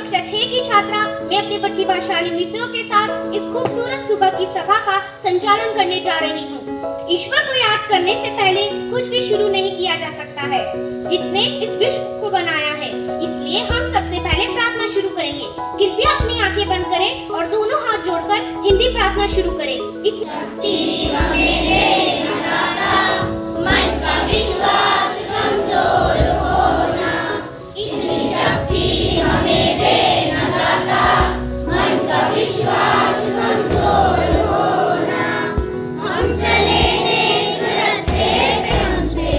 कक्षा 6 की छात्रा मैं अपने प्रतिभाशाली मित्रों के साथ इस खूबसूरत सुबह की सभा का संचालन करने जा रही हूँ। ईश्वर को याद करने से पहले कुछ भी शुरू नहीं किया जा सकता है, जिसने इस विश्व को बनाया है। इसलिए हम सबसे पहले प्रार्थना शुरू करेंगे। कृपया अपनी आंखें बंद करें और दोनों हाथ जोड़कर हिंदी प्रार्थना शुरू करें। शक्ति हमें दे दाता, मन का विश्वास कमजोर होना। इतनी शक्ति हमें दे दाता, मन का विश्वास कमजोर होना। हम चले नेक रास्ते पे हमसे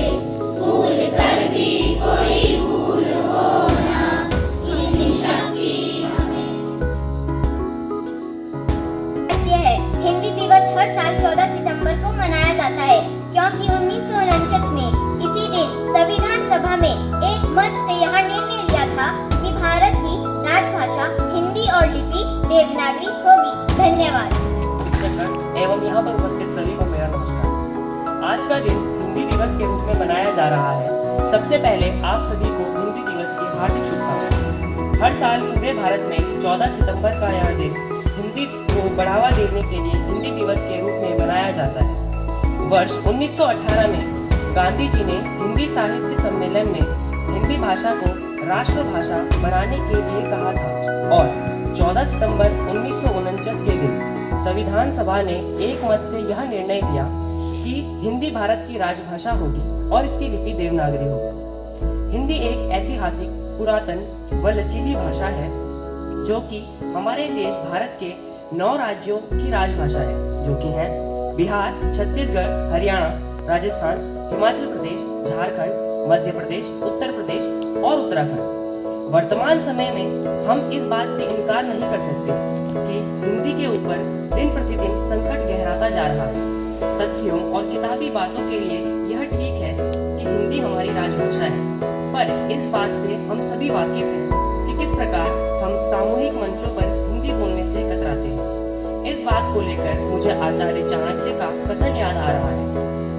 भूल कर भी कोई भूल होना। इतनी शक्ति हमें। हिंदी दिवस हर साल 14 सितंबर को मनाया जाता है, क्योंकि 1949 में इसी दिन संविधान सभा में एक मत से यह निर्णय लिया था कि भारत की राजभाषा हिंदी और लिपि देवनागरी होगी। धन्यवाद। एवं यहाँ पर उपस्थित सभी को मेरा नमस्कार। आज का दिन हिंदी दिवस के रूप में मनाया जा रहा है। सबसे पहले आप सभी को हिंदी दिवस की हार्दिक शुभकामनाएं। हर साल पूरे भारत में 14 सितंबर का यह दिन हिंदी को बढ़ावा देने के लिए हिंदी दिवस के रूप में मनाया जाता है। वर्ष 1918 में गांधी जी ने हिंदी साहित्य सम्मेलन में हिंदी भाषा को राष्ट्रभाषा बनाने के लिए कहा था और 14 सितंबर 1949 के दिन संविधान सभा ने एक मत से यह निर्णय लिया कि हिंदी भारत की राजभाषा होगी और इसकी लिपि देवनागरी होगी। हिंदी एक ऐतिहासिक, पुरातन व लचीली भाषा है जो कि हमारे देश भारत के 9 राज्यों की राजभाषा है, जो कि हैं बिहार, छत्तीसगढ़, हरियाणा, राजस्थान, हिमाचल प्रदेश, झारखंड, मध्य प्रदेश, उत्तर प्रदेश और उत्तराखंड। वर्तमान समय में हम इस बात से इनकार नहीं कर सकते कि हिंदी के ऊपर दिन प्रतिदिन संकट गहराता जा रहा है। तथ्यों और किताबी बातों के लिए यह ठीक है कि हिंदी हमारी राजभाषा है, पर इस बात से हम सभी वाकिफ हैं कि किस प्रकार हम सामूहिक मंचों पर हिंदी बोलने से कतराते हैं। इस बात को लेकर मुझे आचार्य चाणक्य का कथन याद आ रहा है,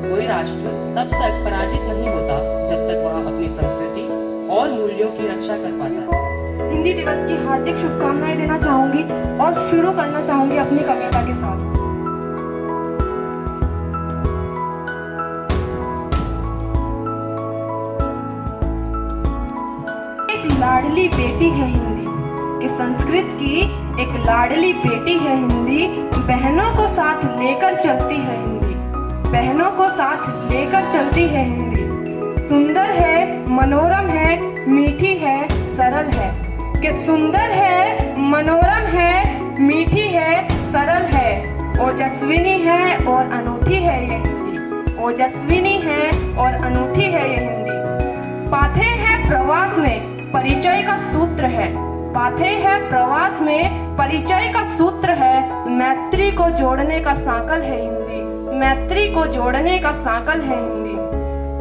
कोई राष्ट्र तब तक पराजित नहीं होता जब तक वह अपनी संस्कृति और मूल्यों की रक्षा कर पाता है। हिंदी दिवस की हार्दिक शुभकामनाएं देना चाहूंगी और शुरू करना चाहूंगी अपनी कविता के साथ। एक लाडली बेटी है हिंदी, कि संस्कृत की एक लाडली बेटी है हिंदी। बहनों को साथ लेकर चलती है हिंदी, बहनों को साथ लेकर चलती है हिंदी। सुंदर है, मनोरम है, मीठी है, सरल है। कि सुंदर है, मनोरम है, मीठी है, सरल है। ओजस्विनी है और अनूठी है ये हिंदी, ओजस्विनी है और अनूठी है ये हिंदी। पाथे है प्रवास में परिचय का सूत्र है, पाथे है प्रवास में परिचय का सूत्र है। मैत्री को जोड़ने का सांकल है हिंदी, मैत्री को जोड़ने का सांकल है हिंदी।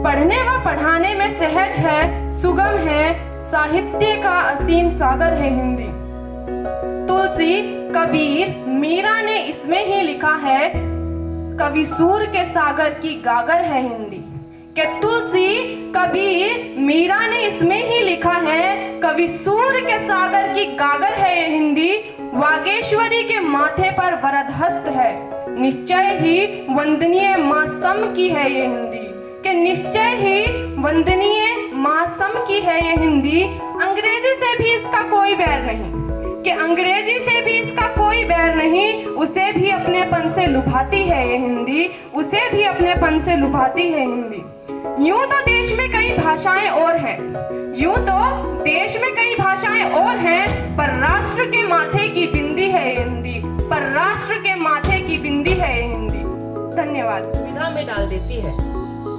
पढ़ने व पढ़ाने में सहज है, सुगम है, साहित्य का असीम सागर है हिंदी। तुलसी, कबीर, मीरा ने इसमें ही लिखा है, कवि सूर के सागर की गागर है हिंदी। कि तुलसी, कबीर, मीरा ने इसमें ही लिखा है, कवि सूर के सागर की गागर है ये हिंदी। वागेश्वरी के माथे पर वरदहस्त है, निश्चय ही वंदनीय मां सम की है ये हिंदी। कि निश्चय ही वंदनीय मां सम की है ये हिंदी। अंग्रेजी से भी इसका कोई बैर नहीं, कि अंग्रेजी से भी इसका कोई बैर नहीं। उसे भी अपनेपन से लुभाती है ये हिंदी, उसे भी अपनेपन से लुभाती है हिंदी। यूं तो देश में कई भाषाएं और हैं, यूं तो देश में कई भाषाएं और हैं, पर राष्ट्र के माथे की बिंदी है ये हिंदी, पर राष्ट्र के माथे की बिंदी है ये हिंदी। धन्यवाद। सुविधा में डाल देती है,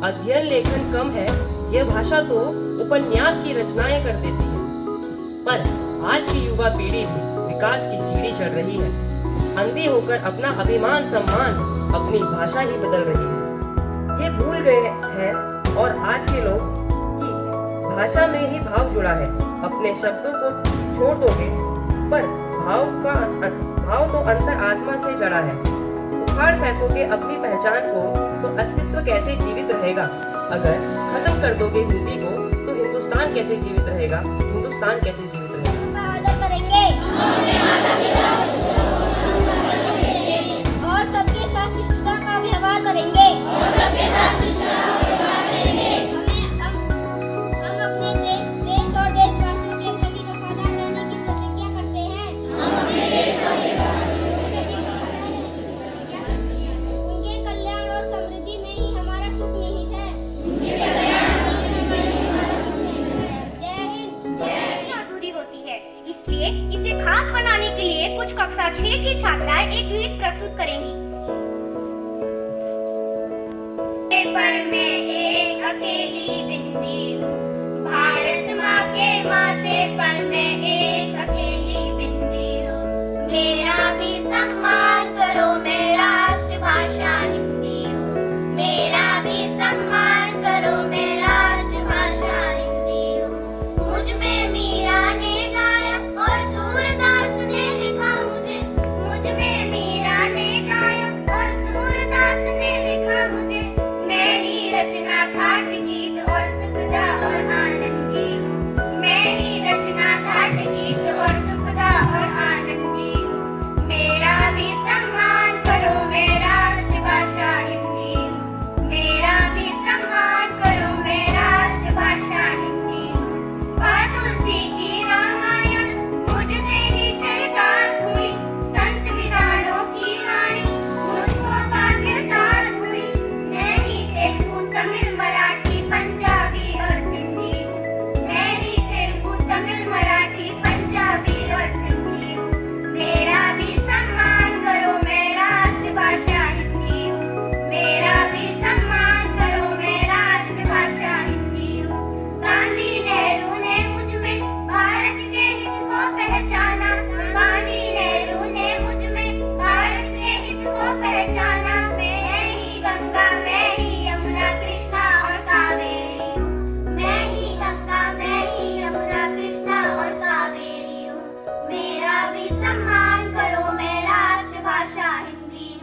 अध्ययन लेखन कम है, यह भाषा तो उपन्यास की रचनाएं कर देती है। पर आज की युवा पीढ़ी भी विकास की सीढ़ी चढ़ रही है, अंधी होकर अपना अभिमान सम्मान अपनी भाषा ही बदल रही है। ये भूल गए हैं और आज के लोग की भाषा में ही भाव जुड़ा है। अपने शब्दों को छोड़ दोगे, पर भाव तो अंतर आत्मा से जड़ा है। उखाड़ फेंकोगे अपनी पहचान को तो अस्तित्व कैसे जीवित रहेगा। अगर खत्म कर दोगे हिंदी को तो हिंदुस्तान कैसे जीवित रहेगा, हिंदुस्तान कैसे जीवित रहेगा। और सबके साथ शिष्टता का व्यवहार करेंगे। हम अपने देश और देशवासियों के प्रति वफादार रहने की प्रतिज्ञा करते हैं। उनके कल्याण और समृद्धि में ही हमारा सुख निहित है। जय हिंद। अधूरी होती है, इसलिए इसे खास बनाने के लिए कुछ कक्षा 6 की छात्राएं एक गीत प्रस्तुत करेंगी। पर मैं एक अकेली बिंदी हूँ, भारत माँ के माथे पर मैं एक अकेली बिंदी हूँ। मेरा भी सम्मान